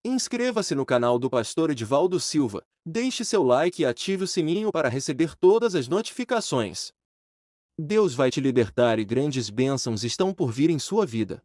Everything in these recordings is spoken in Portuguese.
Inscreva-se no canal do Pastor Edivaldo Silva, deixe seu like e ative o sininho para receber todas as notificações. Deus vai te libertar e grandes bênçãos estão por vir em sua vida.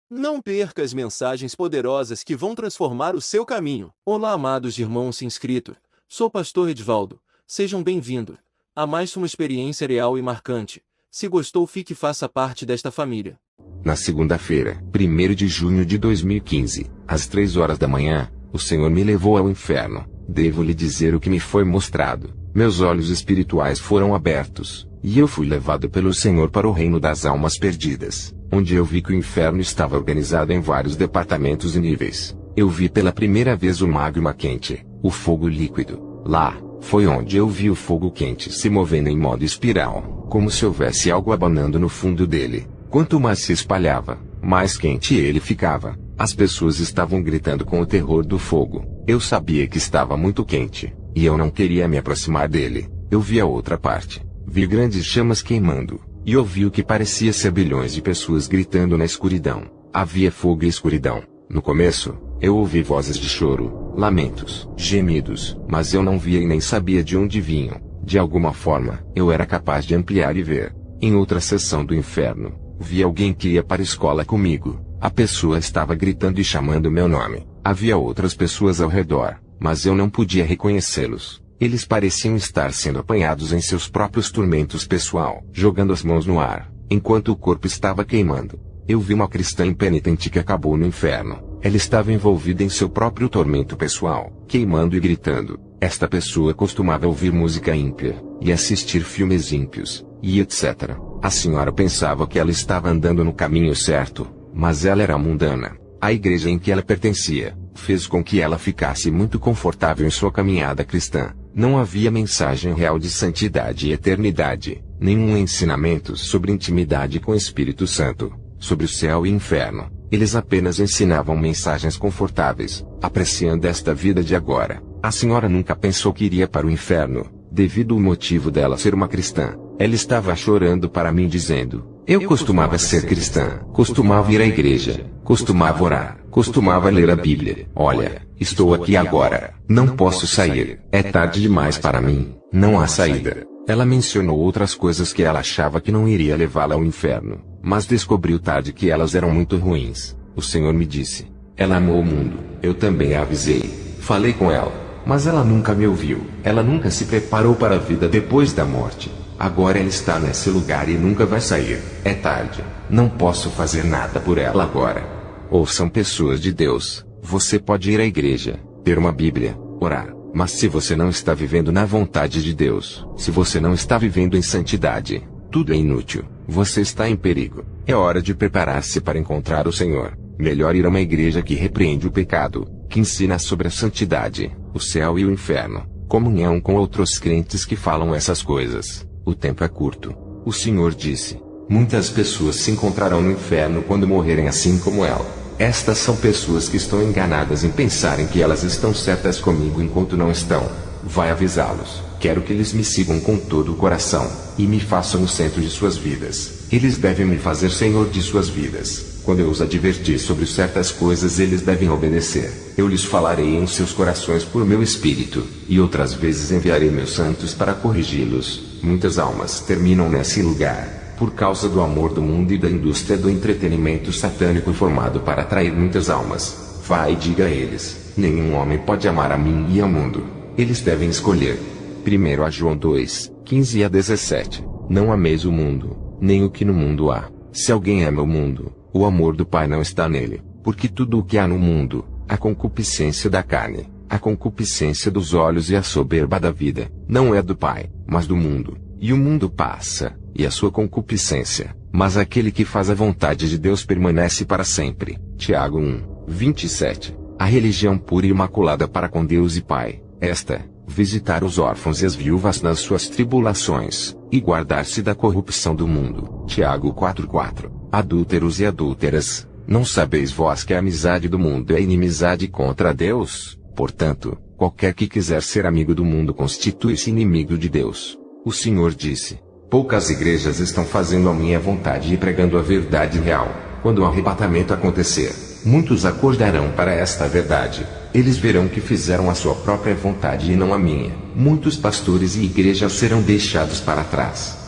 Não perca as mensagens poderosas que vão transformar o seu caminho. Olá, amados irmãos inscritos. Sou Pastor Edivaldo. Sejam bem-vindos a mais uma experiência real e marcante. Se gostou, fique e faça parte desta família. Na segunda-feira, 1º de junho de 2015, às 3 horas da manhã, o Senhor me levou ao inferno. Devo lhe dizer o que me foi mostrado. Meus olhos espirituais foram abertos, e eu fui levado pelo Senhor para o reino das almas perdidas, onde eu vi que o inferno estava organizado em vários departamentos e níveis. Eu vi pela primeira vez o magma quente, o fogo líquido. Lá, foi onde eu vi o fogo quente se movendo em modo espiral, como se houvesse algo abanando no fundo dele. Quanto mais se espalhava, mais quente ele ficava. As pessoas estavam gritando com o terror do fogo. Eu sabia que estava muito quente, e eu não queria me aproximar dele. Eu vi a outra parte. Vi grandes chamas queimando, e ouvi o que parecia ser bilhões de pessoas gritando na escuridão. Havia fogo e escuridão. No começo, eu ouvi vozes de choro, lamentos, gemidos, mas eu não via e nem sabia de onde vinham. De alguma forma, eu era capaz de ampliar e ver. Em outra seção do inferno, vi alguém que ia para a escola comigo. A pessoa estava gritando e chamando meu nome. Havia outras pessoas ao redor, mas eu não podia reconhecê-los. Eles pareciam estar sendo apanhados em seus próprios tormentos pessoal, jogando as mãos no ar, enquanto o corpo estava queimando. Eu vi uma cristã impenitente que acabou no inferno. Ela estava envolvida em seu próprio tormento pessoal, queimando e gritando. Esta pessoa costumava ouvir música ímpia, e assistir filmes ímpios, e etc. A senhora pensava que ela estava andando no caminho certo, mas ela era mundana. A igreja em que ela pertencia fez com que ela ficasse muito confortável em sua caminhada cristã. Não havia mensagem real de santidade e eternidade, nenhum ensinamento sobre intimidade com o Espírito Santo, sobre o céu e inferno. Eles apenas ensinavam mensagens confortáveis, apreciando esta vida de agora. A senhora nunca pensou que iria para o inferno, devido ao motivo dela ser uma cristã. Ela estava chorando para mim dizendo: eu costumava ser cristã, costumava ir à igreja, costumava orar, costumava ler a Bíblia. Olha, estou aqui agora, não posso sair, é tarde demais para mim, não há saída. Ela mencionou outras coisas que ela achava que não iria levá-la ao inferno, mas descobriu tarde que elas eram muito ruins. O Senhor me disse: ela amou o mundo, eu também a avisei, falei com ela, mas ela nunca me ouviu. Ela nunca se preparou para a vida depois da morte. Agora ela está nesse lugar e nunca vai sair. É tarde. Não posso fazer nada por ela agora. Ouçam, pessoas de Deus. Você pode ir à igreja, ter uma Bíblia, orar. Mas se você não está vivendo na vontade de Deus, se você não está vivendo em santidade, tudo é inútil. Você está em perigo. É hora de preparar-se para encontrar o Senhor. Melhor ir a uma igreja que repreende o pecado, que ensina sobre a santidade, o céu e o inferno. Comunhão com outros crentes que falam essas coisas. O tempo é curto. O Senhor disse: muitas pessoas se encontrarão no inferno quando morrerem assim como ela. Estas são pessoas que estão enganadas em pensarem que elas estão certas comigo enquanto não estão. Vai avisá-los. Quero que eles me sigam com todo o coração, e me façam o centro de suas vidas. Eles devem me fazer senhor de suas vidas. Quando eu os advertir sobre certas coisas, eles devem obedecer. Eu lhes falarei em seus corações por meu espírito, e outras vezes enviarei meus santos para corrigi-los. Muitas almas terminam nesse lugar, por causa do amor do mundo e da indústria do entretenimento satânico formado para atrair muitas almas. Vai e diga a eles: nenhum homem pode amar a mim e ao mundo. Eles devem escolher. 1 João 2, 15 a 17. Não ameis o mundo, nem o que no mundo há. Se alguém ama o mundo, o amor do Pai não está nele. Porque tudo o que há no mundo, a concupiscência da carne, a concupiscência dos olhos e a soberba da vida, não é do Pai, mas do mundo. E o mundo passa, e a sua concupiscência, mas aquele que faz a vontade de Deus permanece para sempre. Tiago 1, 27. A religião pura e imaculada para com Deus e Pai, esta: visitar os órfãos e as viúvas nas suas tribulações, e guardar-se da corrupção do mundo. Tiago 4:4. Adúlteros e adúlteras, não sabeis vós que a amizade do mundo é inimizade contra Deus? Portanto, qualquer que quiser ser amigo do mundo constitui-se inimigo de Deus. O Senhor disse: poucas igrejas estão fazendo a minha vontade e pregando a verdade real. Quando o arrebatamento acontecer, muitos acordarão para esta verdade. Eles verão que fizeram a sua própria vontade e não a minha. Muitos pastores e igrejas serão deixados para trás.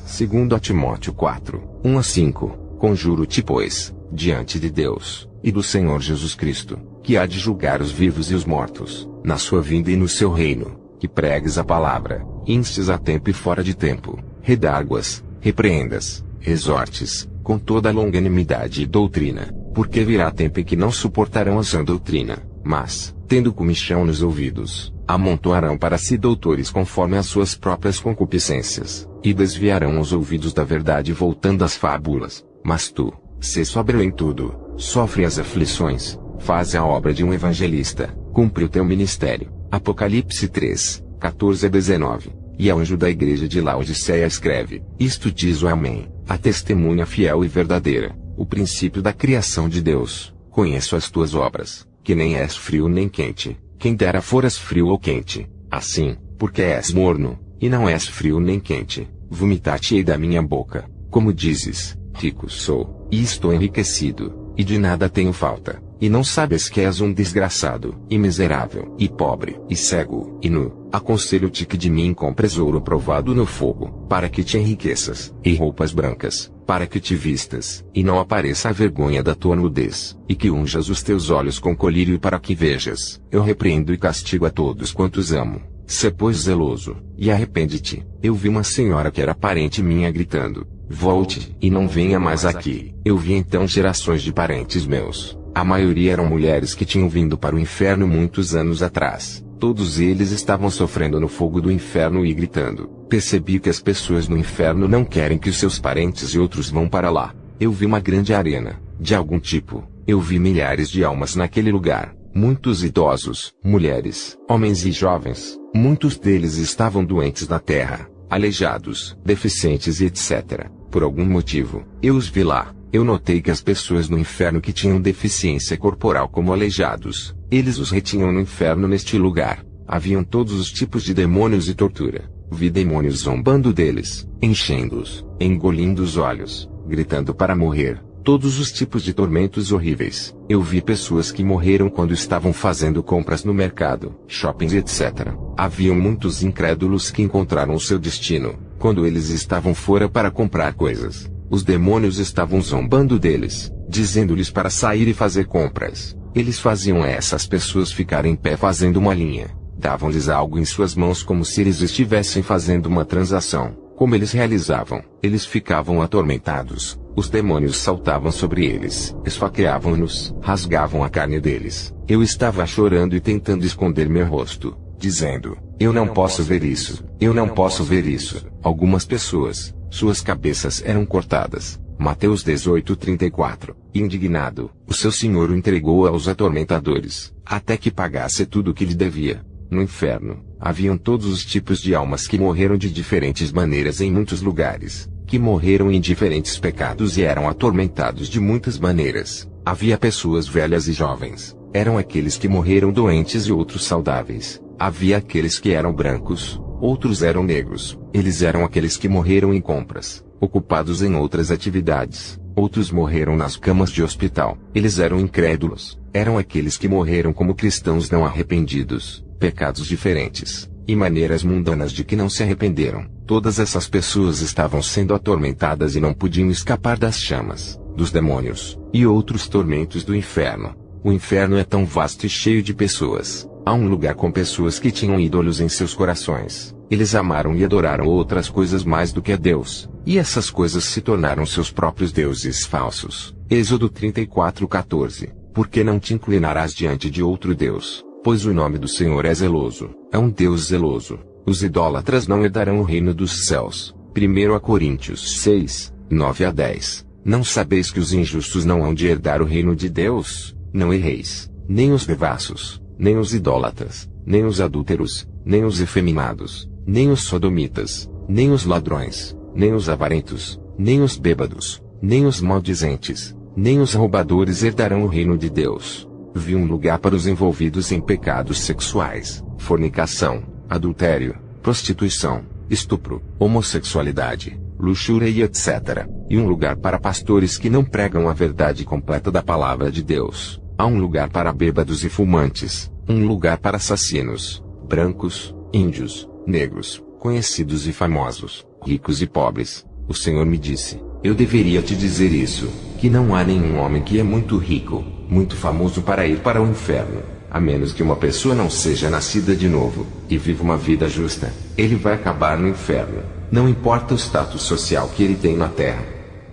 2 Timóteo 4, 1-5. Conjuro-te, pois, diante de Deus, e do Senhor Jesus Cristo, que há de julgar os vivos e os mortos, na sua vinda e no seu reino, que pregues a palavra, instes a tempo e fora de tempo, redarguas, repreendas, exortes, com toda a longanimidade e doutrina, porque virá tempo em que não suportarão a sã doutrina, mas, tendo comichão nos ouvidos, amontoarão para si doutores conforme as suas próprias concupiscências, e desviarão os ouvidos da verdade voltando às fábulas. Mas tu, sê sóbrio em tudo, sofre as aflições, faz a obra de um evangelista, cumpre o teu ministério. Apocalipse 3, 14-19. E ao anjo da igreja de Laodiceia escreve: Isto diz o Amém, a testemunha fiel e verdadeira, o princípio da criação de Deus. Conheço as tuas obras, que nem és frio nem quente, quem dera foras frio ou quente. Assim, porque és morno, e não és frio nem quente, vomitar-te-ei da minha boca. Como dizes, rico sou, e estou enriquecido, e de nada tenho falta, e não sabes que és um desgraçado, e miserável, e pobre, e cego, e nu. Aconselho-te que de mim compres ouro provado no fogo, para que te enriqueças, e roupas brancas, para que te vistas, e não apareça a vergonha da tua nudez, e que unjas os teus olhos com colírio para que vejas. Eu repreendo e castigo a todos quantos amo. Sê pois zeloso, e arrepende-te. Eu vi uma senhora que era parente minha gritando: volte, e não venha mais aqui. Eu vi então gerações de parentes meus. A maioria eram mulheres que tinham vindo para o inferno muitos anos atrás. Todos eles estavam sofrendo no fogo do inferno e gritando. Percebi que as pessoas no inferno não querem que os seus parentes e outros vão para lá. Eu vi uma grande arena, de algum tipo. Eu vi milhares de almas naquele lugar. Muitos idosos, mulheres, homens e jovens. Muitos deles estavam doentes da terra, aleijados, deficientes e etc. Por algum motivo, eu os vi lá. Eu notei que as pessoas no inferno que tinham deficiência corporal como aleijados, eles os retinham no inferno neste lugar. Haviam todos os tipos de demônios e tortura. Vi demônios zombando deles, enchendo-os, engolindo os olhos, gritando para morrer. Todos os tipos de tormentos horríveis. Eu vi pessoas que morreram quando estavam fazendo compras no mercado, shoppings etc. Haviam muitos incrédulos que encontraram o seu destino, quando eles estavam fora para comprar coisas. Os demônios estavam zombando deles, dizendo-lhes para sair e fazer compras. Eles faziam essas pessoas ficarem em pé fazendo uma linha. Davam-lhes algo em suas mãos como se eles estivessem fazendo uma transação. Como eles realizavam, eles ficavam atormentados. Os demônios saltavam sobre eles, esfaqueavam-nos, rasgavam a carne deles. Eu estava chorando e tentando esconder meu rosto, dizendo: eu não posso ver isso, eu não posso ver isso. Algumas pessoas, suas cabeças eram cortadas. Mateus 18:34. Indignado, o seu senhor o entregou aos atormentadores, até que pagasse tudo o que lhe devia. No inferno, haviam todos os tipos de almas que morreram de diferentes maneiras em muitos lugares, que morreram em diferentes pecados e eram atormentados de muitas maneiras. Havia pessoas velhas e jovens, eram aqueles que morreram doentes e outros saudáveis. Havia aqueles que eram brancos, outros eram negros. Eles eram aqueles que morreram em compras, ocupados em outras atividades. Outros morreram nas camas de hospital. Eles eram incrédulos. Eram aqueles que morreram como cristãos não arrependidos. Pecados diferentes, e maneiras mundanas de que não se arrependeram. Todas essas pessoas estavam sendo atormentadas e não podiam escapar das chamas, dos demônios, e outros tormentos do inferno. O inferno é tão vasto e cheio de pessoas. Há um lugar com pessoas que tinham ídolos em seus corações. Eles amaram e adoraram outras coisas mais do que a Deus, e essas coisas se tornaram seus próprios deuses falsos. Êxodo 34:14. Porque não te inclinarás diante de outro Deus, pois o nome do Senhor é zeloso, é um Deus zeloso. Os idólatras não herdarão o reino dos céus. 1 Coríntios 6, 9-10. Não sabeis que os injustos não hão de herdar o reino de Deus? Não erreis, nem os devassos, nem os idólatras, nem os adúlteros, nem os efeminados, nem os sodomitas, nem os ladrões, nem os avarentos, nem os bêbados, nem os maldizentes, nem os roubadores herdarão o reino de Deus. Vi um lugar para os envolvidos em pecados sexuais, fornicação, adultério, prostituição, estupro, homossexualidade, luxúria e etc. E um lugar para pastores que não pregam a verdade completa da palavra de Deus. Há um lugar para bêbados e fumantes, um lugar para assassinos, brancos, índios, negros, conhecidos e famosos, ricos e pobres. O Senhor me disse: eu deveria te dizer isso, que não há nenhum homem que é muito rico, muito famoso para ir para o inferno, a menos que uma pessoa não seja nascida de novo, e viva uma vida justa. Ele vai acabar no inferno, não importa o status social que ele tem na terra.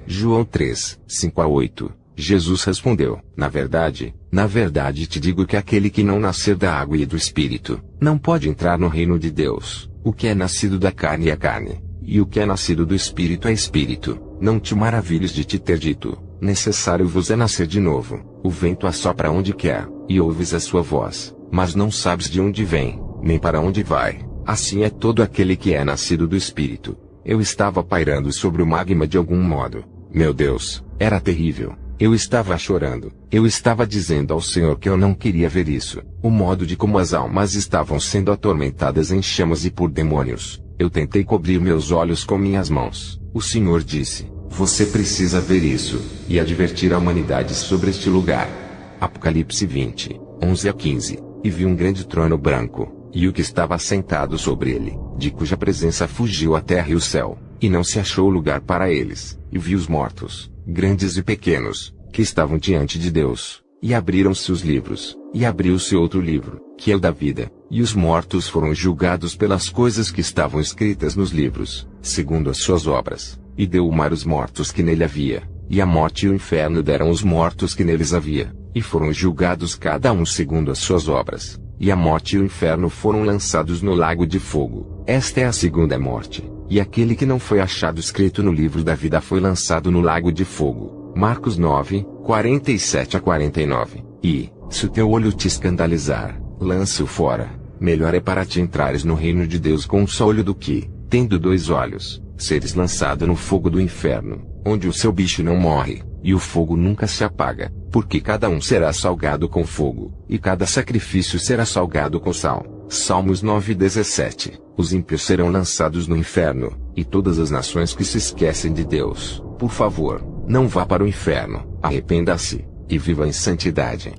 João 3, 5-8. Jesus respondeu: na verdade te digo que aquele que não nascer da água e do Espírito, não pode entrar no reino de Deus. O que é nascido da carne é carne, e o que é nascido do Espírito é Espírito. Não te maravilhes de te ter dito: necessário vos é nascer de novo. O vento assopra onde quer, e ouves a sua voz, mas não sabes de onde vem, nem para onde vai. Assim é todo aquele que é nascido do Espírito. Eu estava pairando sobre o magma de algum modo. Meu Deus, era terrível. Eu estava chorando. Eu estava dizendo ao Senhor que eu não queria ver isso. O modo de como as almas estavam sendo atormentadas em chamas e por demônios. Eu tentei cobrir meus olhos com minhas mãos. O Senhor disse: você precisa ver isso, e advertir a humanidade sobre este lugar. Apocalipse 20, 11-15. E vi um grande trono branco, e o que estava sentado sobre ele, de cuja presença fugiu a terra e o céu, e não se achou lugar para eles. E vi os mortos, grandes e pequenos, que estavam diante de Deus, e abriram-se os livros, e abriu-se outro livro, que é o da vida, e os mortos foram julgados pelas coisas que estavam escritas nos livros, segundo as suas obras, e deu o mar os mortos que nele havia, e a morte e o inferno deram os mortos que neles havia, e foram julgados cada um segundo as suas obras, e a morte e o inferno foram lançados no lago de fogo. Esta é a segunda morte, e aquele que não foi achado escrito no livro da vida foi lançado no lago de fogo. Marcos 9, 47-49. E, se o teu olho te escandalizar, lança-o fora. Melhor é para ti entrares no reino de Deus com um só olho do que, tendo 2 olhos, seres lançado no fogo do inferno, onde o seu bicho não morre, e o fogo nunca se apaga, porque cada um será salgado com fogo, e cada sacrifício será salgado com sal. Salmos 9:17. Os ímpios serão lançados no inferno, e todas as nações que se esquecem de Deus, por favor, não vá para o inferno, arrependa-se, e viva em santidade.